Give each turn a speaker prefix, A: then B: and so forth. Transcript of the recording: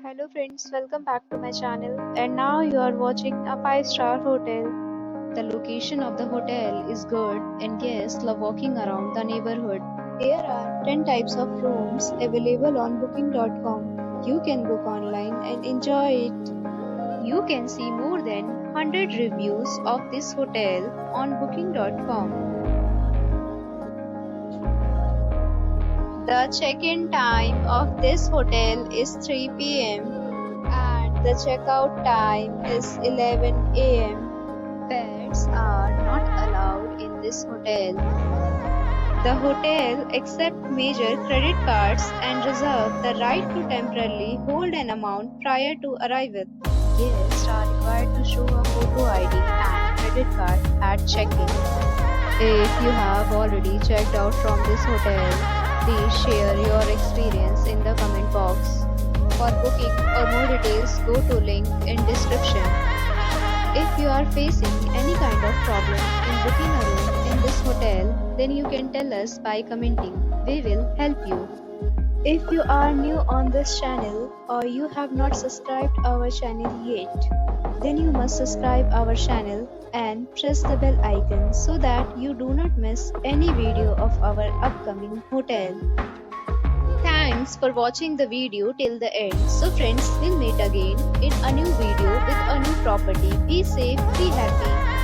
A: Hello friends, welcome back to my channel and now you are watching a 5-star hotel. The location of the hotel is good and guests love walking around the neighborhood. There are 10 types of rooms available on booking.com. You can book online and enjoy it. You can see more than 100 reviews of this hotel on booking.com. The check-in time of this hotel is 3 p.m. and the checkout time is 11 a.m. Pets are not allowed in this hotel. The hotel accepts major credit cards and reserves the right to temporarily hold an amount prior to arrival. Guests are required to show a photo ID and credit card at check-in. If you have already checked out from this hotel, please share your experience in the comment box. For booking or more details, go to link in description. If you are facing any kind of problem in booking a room in this hotel, then you can tell us by commenting. We will help you. If you are new on this channel or you have not subscribed our channel yet, then you must subscribe our channel and press the bell icon so that you do not miss any video of our upcoming hotel. Thanks for watching the video till the end. So friends, we'll meet again in a new video with a new property. Be safe, be happy.